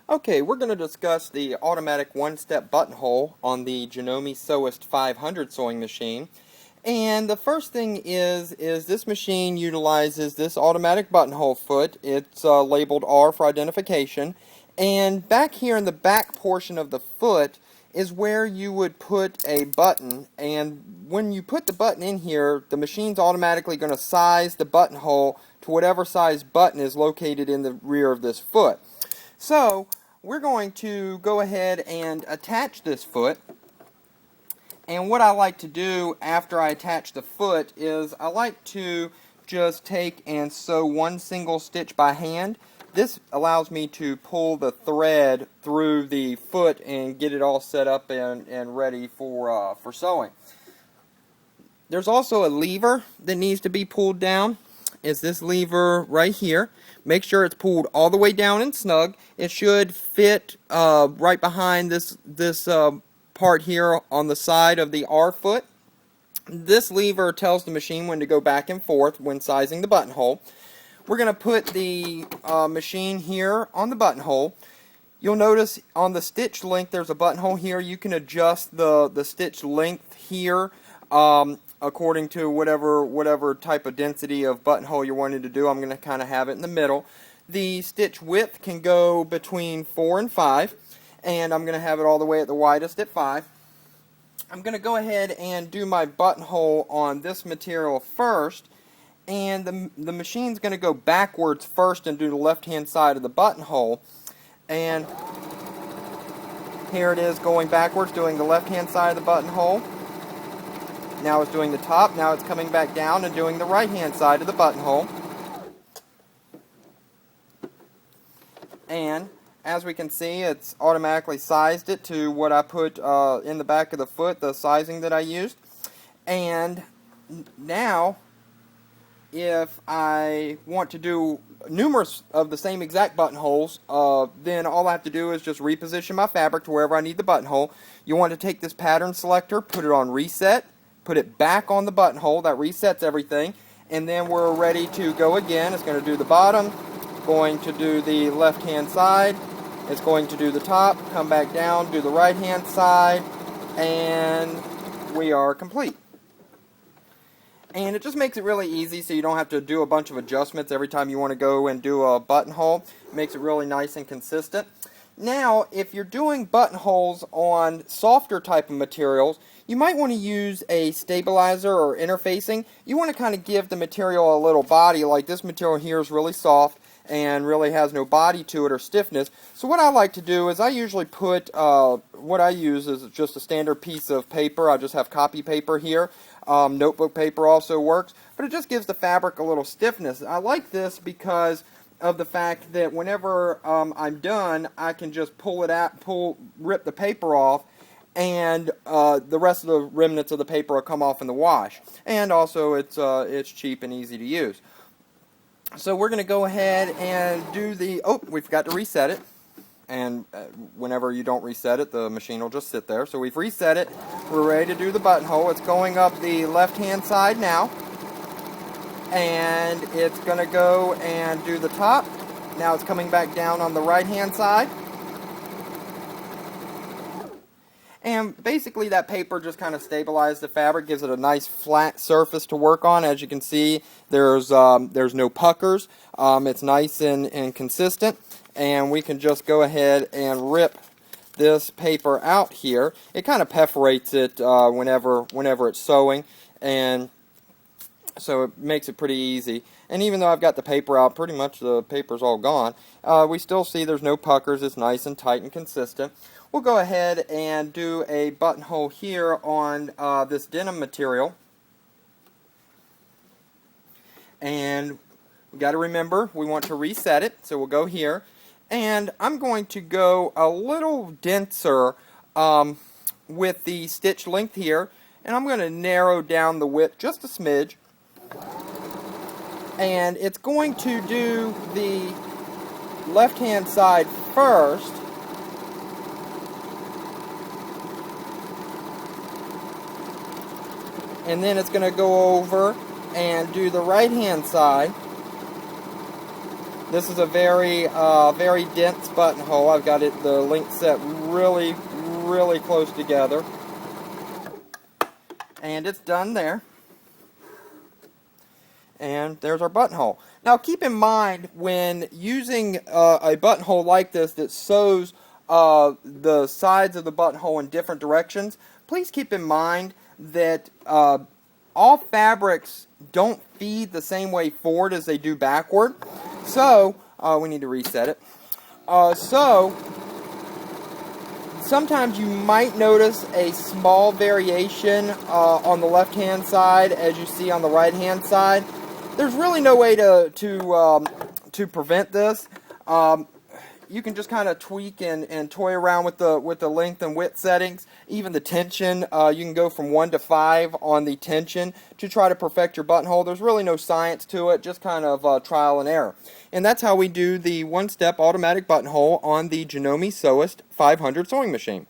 Okay, we're going to discuss the automatic one-step buttonhole on the Janome Sewist 500 sewing machine. And the first thing is this machine utilizes this automatic buttonhole foot. It's labeled R for identification. And back here in the back portion of the foot is where you would put a button. And when you put the button in here, the machine's automatically going to size the buttonhole to whatever size button is located in the rear of this foot. So, we're going to go ahead and attach this foot. And what I like to do after I attach the foot is I like to just take and sew one single stitch by hand. This allows me to pull the thread through the foot and get it all set up and ready for sewing. There's also a lever that needs to be pulled down. Is this lever right here. Make sure it's pulled all the way down and snug. It should fit right behind this part here on the side of the R foot. This lever tells the machine when to go back and forth when sizing the buttonhole. We're going to put the machine here on the buttonhole. You'll notice on the stitch length there's a buttonhole here. You can adjust the stitch length here according to whatever type of density of buttonhole you're wanting to do. I'm going to kind of have it in the middle. The stitch width can go between 4 and 5, and I'm going to have it all the way at the widest at 5. I'm going to go ahead and do my buttonhole on this material first, and the machine's going to go backwards first and do the left-hand side of the buttonhole. And here it is going backwards, doing the left-hand side of the buttonhole. Now it's doing the top, now it's coming back down and doing the right-hand side of the buttonhole. And as we can see, it's automatically sized it to what I put in the back of the foot, the sizing that I used. And now, if I want to do numerous of the same exact buttonholes, then all I have to do is just reposition my fabric to wherever I need the buttonhole. You want to take this pattern selector, put it on reset, put it back on the buttonhole. That resets everything. And then we're ready to go again. It's going to do the bottom, going to do the left-hand side, it's going to do the top, come back down, do the right-hand side, and we are complete. And it just makes it really easy so you don't have to do a bunch of adjustments every time you want to go and do a buttonhole. It makes it really nice and consistent. Now, if you're doing buttonholes on softer type of materials, you might want to use a stabilizer or interfacing. You want to kind of give the material a little body, like this material here is really soft and really has no body to it or stiffness. So what I like to do is I usually put, what I use is just a standard piece of paper. I just have copy paper here. Notebook paper also works, but it just gives the fabric a little stiffness. I like this because of the fact that whenever I'm done, I can just rip the paper off, and the rest of the remnants of the paper will come off in the wash. And also, it's cheap and easy to use. So we're going to go ahead and do the, we forgot to reset it. And whenever you don't reset it, the machine will just sit there. So we've reset it. We're ready to do the buttonhole. It's going up the left-hand side now. And it's going to go and do the top. Now it's coming back down on the right-hand side. And basically that paper just kind of stabilizes the fabric, gives it a nice flat surface to work on. As you can see, there's no puckers. It's nice and consistent. And we can just go ahead and rip this paper out here. It kind of perforates it whenever it's sewing, and so it makes it pretty easy. And even though I've got the paper out, pretty much the paper's all gone, we still see there's no puckers. It's nice and tight and consistent. We'll go ahead and do a buttonhole here on this denim material. And we got to remember, we want to reset it, so we'll go here. And I'm going to go a little denser with the stitch length here, and I'm going to narrow down the width just a smidge. And it's going to do the left-hand side first. And then it's going to go over and do the right-hand side. This is a very dense buttonhole. I've got the length set really close together. And it's done there. And there's our buttonhole. Now keep in mind, when using a buttonhole like this that sews the sides of the buttonhole in different directions, please keep in mind that all fabrics don't feed the same way forward as they do backward. So, we need to reset it. So, sometimes you might notice a small variation on the left-hand side as you see on the right-hand side. There's really no way to prevent this. You can just kind of tweak and toy around with the length and width settings. Even the tension, you can go from 1 to 5 on the tension to try to perfect your buttonhole. There's really no science to it, just kind of trial and error. And that's how we do the one-step automatic buttonhole on the Janome Sewist 500 sewing machine.